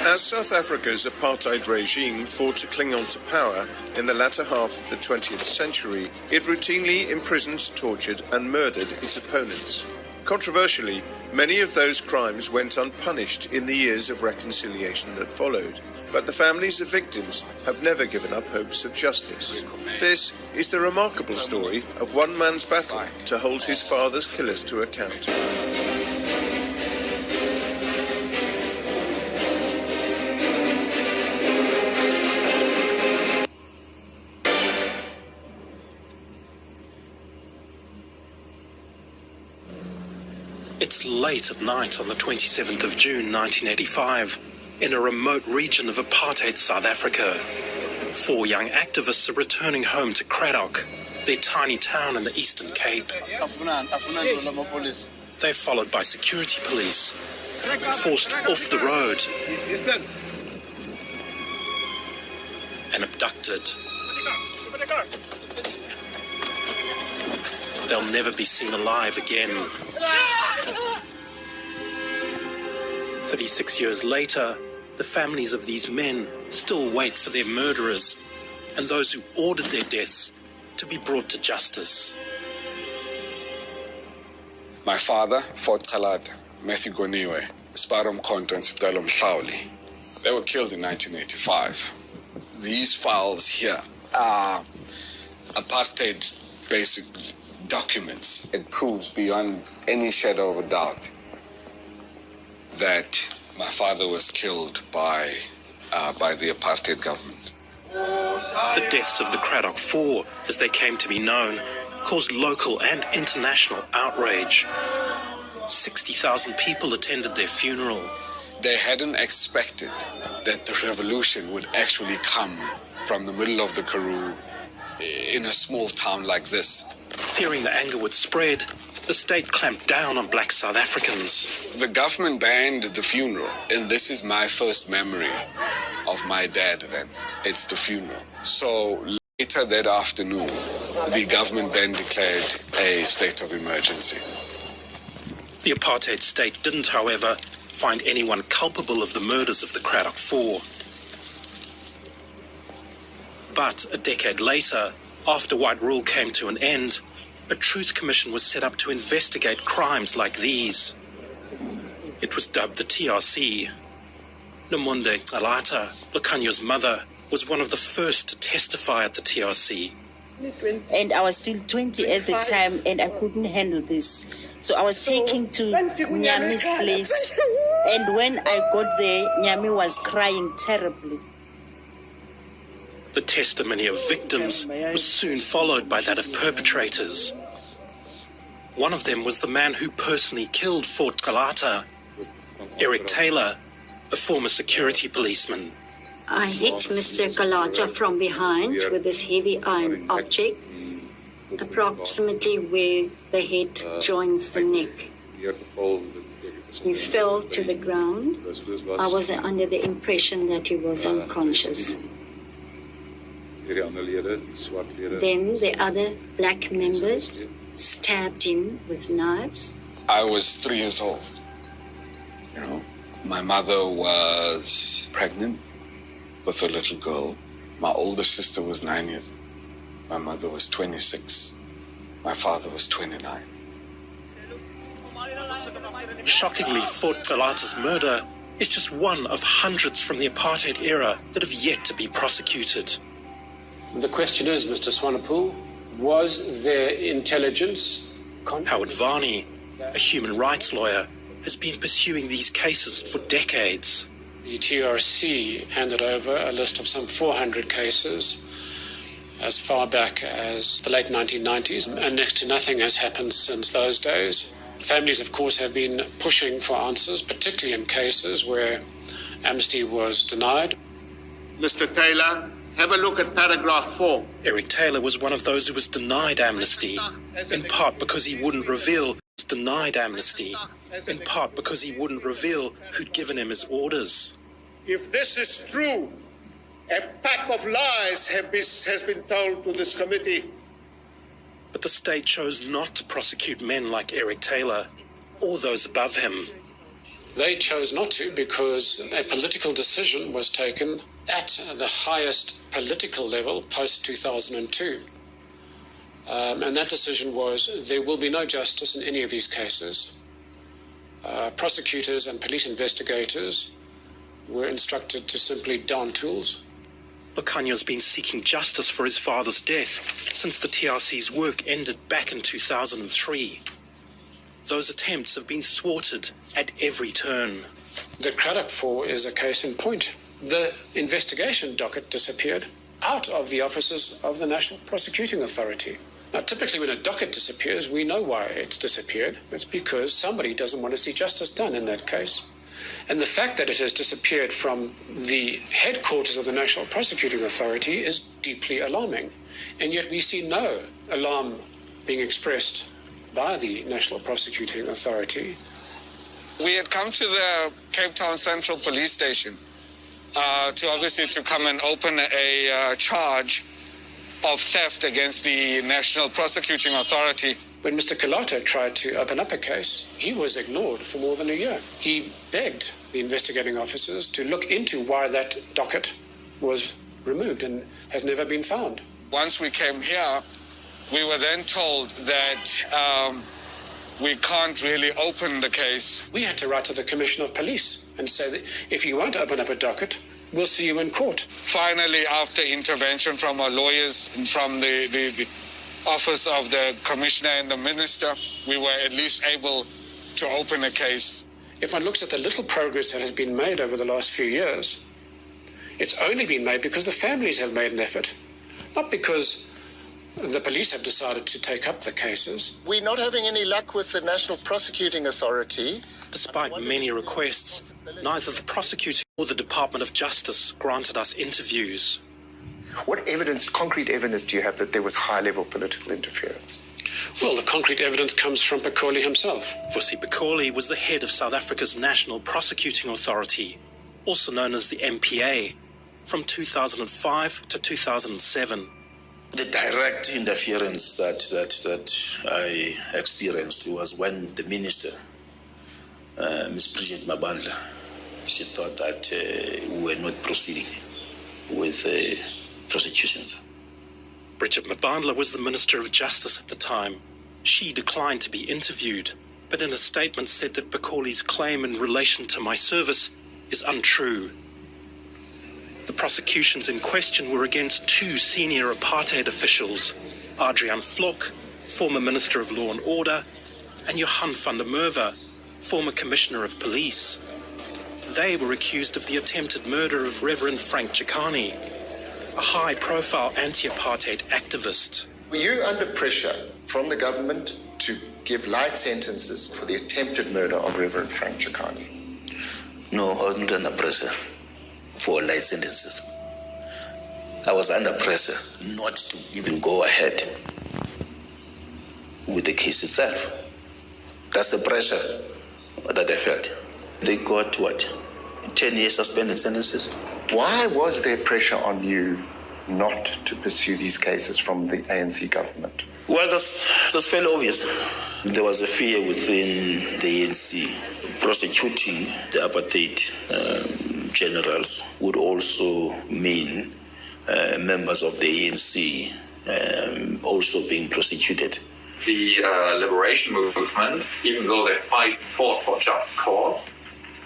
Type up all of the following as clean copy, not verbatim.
As South Africa's apartheid regime fought to cling on to power in the latter half of the 20th century, it routinely imprisoned, tortured and murdered its opponents. Controversially, many of those crimes went unpunished in the years of reconciliation that followed. But the families of victims have never given up hopes of justice. This is the remarkable story of one man's battle to hold his father's killers to account. It's late at night on the 27th of June 1985 in a remote region of apartheid South Africa. 4 young activists are returning home to Cradock, their tiny town in the Eastern Cape. They're followed by security police, forced off the road and abducted. They'll never be seen alive again. 36 years later, the families of these men still wait for their murderers and those who ordered their deaths to be brought to justice. My father, Fort Kalata, Matthew Goniwe, Sparum Konto and Sitalo Mhlauli, they were killed in 1985. These files here are apartheid basic documents. It proves beyond any shadow of a doubt that my father was killed by the apartheid government. The deaths of the Cradock Four, as they came to be known, caused local and international outrage. 60,000 people attended their funeral. They hadn't expected that the revolution would actually come from the middle of the Karoo in a small town like this. Fearing the anger would spread, the state clamped down on black South Africans. The government banned the funeral, and this is my first memory of my dad then. It's the funeral. So later that afternoon, the government then declared a state of emergency. The apartheid state didn't, however, find anyone culpable of the murders of the Cradock Four. But a decade later, after white rule came to an end, a truth commission was set up to investigate crimes like these. It was dubbed the TRC. Nomonde Alata, Lucanyo's mother, was one of the first to testify at the TRC. And I was still 20 at the time, and I couldn't handle this. So I was taken to Nyami's place, and when I got there, Nyami was crying terribly. The testimony of victims was soon followed by that of perpetrators. One of them was the man who personally killed Fort Kalata, Eric Taylor, a former security policeman. I hit Mr. Kalata from behind with this heavy iron object, approximately where the head joins the neck. He fell to the ground. I was under the impression that he was unconscious. Then the other black members stabbed him with knives. I was 3 years old. My mother was pregnant with a little girl. My older sister was 9 years. My mother was 26. My father was 29. Shockingly, Fort Kalata's murder is just one of hundreds from the apartheid era that have yet to be prosecuted. The question is, Mr. Swanepoel, was there intelligence? Howard Varney, a human rights lawyer, has been pursuing these cases for decades. The TRC handed over a list of some 400 cases as far back as the late 1990s, and next to nothing has happened since those days. Families, of course, have been pushing for answers, particularly in cases where amnesty was denied. Mr. Taylor, have a look at paragraph 4. Eric Taylor was one of those who was denied amnesty, in part because he wouldn't reveal who'd given him his orders. If this is true, a pack of lies has been told to this committee. But the state chose not to prosecute men like Eric Taylor or those above him. They chose not to because a political decision was taken at the highest political level post-2002. And that decision was there will be no justice in any of these cases. Prosecutors and police investigators were instructed to simply don tools. Lucanio's been seeking justice for his father's death since the TRC's work ended back in 2003. Those attempts have been thwarted at every turn. The Craddock 4 is a case in point. The investigation docket disappeared out of the offices of the National Prosecuting Authority. Now, typically when a docket disappears, we know why it's disappeared. It's because somebody doesn't want to see justice done in that case. And the fact that it has disappeared from the headquarters of the National Prosecuting Authority is deeply alarming. And yet we see no alarm being expressed by the National Prosecuting Authority. We had come to the Cape Town Central Police Station to come and open a charge of theft against the National Prosecuting Authority. When Mr. Kalato tried to open up a case, he was ignored for more than a year. He begged the investigating officers to look into why that docket was removed and has never been found. Once we came here, we were then told that we can't really open the case. We had to write to the Commissioner of Police and say that if you won't open up a docket, we'll see you in court. Finally, after intervention from our lawyers and from the office of the Commissioner and the Minister, we were at least able to open a case. If one looks at the little progress that has been made over the last few years, it's only been made because the families have made an effort, not because the police have decided to take up the cases. We're not having any luck with the National Prosecuting Authority. Despite many requests, neither the prosecutor or the Department of Justice granted us interviews. What evidence, concrete evidence, do you have that there was high-level political interference? Well, the concrete evidence comes from Pekoli himself. Vusi Pekoli was the head of South Africa's National Prosecuting Authority, also known as the MPA, from 2005 to 2007. The direct interference that I experienced was when the minister, Ms. Bridget Mabandla, she thought that we were not proceeding with prosecutions. Bridget Mabandla was the Minister of Justice at the time. She declined to be interviewed, but in a statement said that Pekoli's claim in relation to my service is untrue. The prosecutions in question were against two senior apartheid officials, Adrian Vlok, former Minister of Law and Order, and Johan van der Merwe, former Commissioner of Police. They were accused of the attempted murder of Reverend Frank Chikane, a high-profile anti-apartheid activist. Were you under pressure from the government to give light sentences for the attempted murder of Reverend Frank Chikane? No, I wasn't under pressure for light sentences. I was under pressure not to even go ahead with the case itself. That's the pressure that I felt. They got 10 years suspended sentences. Why was there pressure on you not to pursue these cases from the ANC government? Well, that's fairly obvious. There was a fear within the ANC. Prosecuting the apartheid generals would also mean members of the ANC also being prosecuted. The liberation movement, even though they fought for just cause,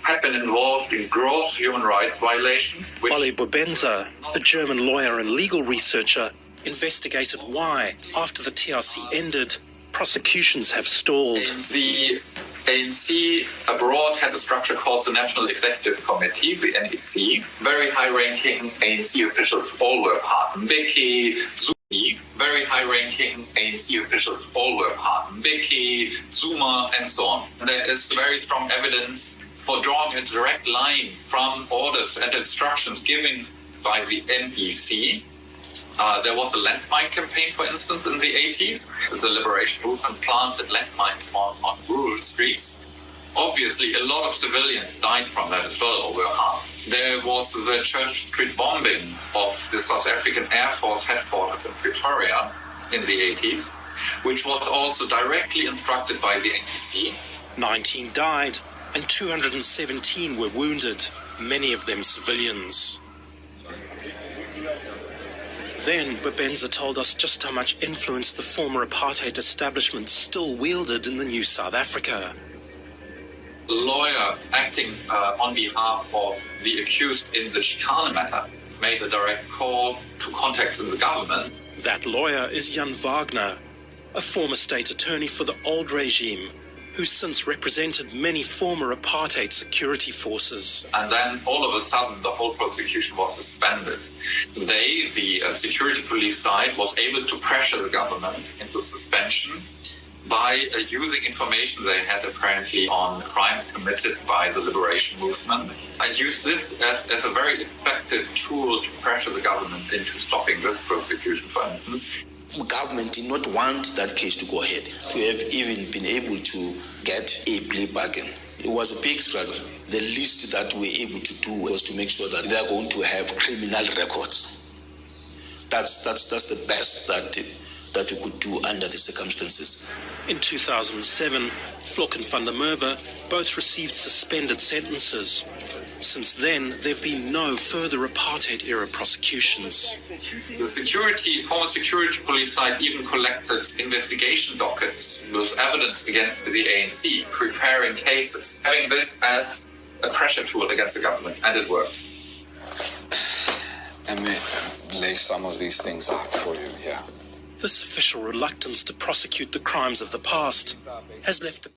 had been involved in gross human rights violations. Ole Bobenza, a German lawyer and legal researcher, investigated why, after the TRC ended, prosecutions have stalled. The ANC abroad had a structure called the National Executive Committee, the NEC. Very high-ranking ANC officials all were part. Mbeki, Zuma, very high-ranking ANC officials all were part. Mbeki, Zuma, and so on. And there is very strong evidence for drawing a direct line from orders and instructions given by the NEC. There was a landmine campaign, for instance, in the 80s. The liberation movement planted landmines on rural streets. Obviously, a lot of civilians died from that as well, or were harmed. There was the Church Street bombing of the South African Air Force headquarters in Pretoria in the 80s, which was also directly instructed by the NEC. 19 died, and 217 were wounded, many of them civilians. Then Babenza told us just how much influence the former apartheid establishment still wielded in the new South Africa. The lawyer acting on behalf of the accused in the Chicane matter made a direct call to contacts in the government. That lawyer is Jan Wagner, a former state attorney for the old regime, who since represented many former apartheid security forces. And then all of a sudden the whole prosecution was suspended. They, the security police side, was able to pressure the government into suspension by using information they had apparently on crimes committed by the liberation movement, and used this as a very effective tool to pressure the government into stopping this prosecution, for instance. The government did not want that case to go ahead, to have even been able to get a plea bargain. It was a big struggle. The least that we were able to do was to make sure that they are going to have criminal records. That's the best that we could do under the circumstances. In 2007, Vlok and van der Merwe both received suspended sentences. Since then, there have been no further apartheid-era prosecutions. The former security police side even collected investigation dockets with evidence against the ANC, preparing cases, having this as a pressure tool against the government, and it worked. Let me lay some of these things out for you here. This official reluctance to prosecute the crimes of the past has left the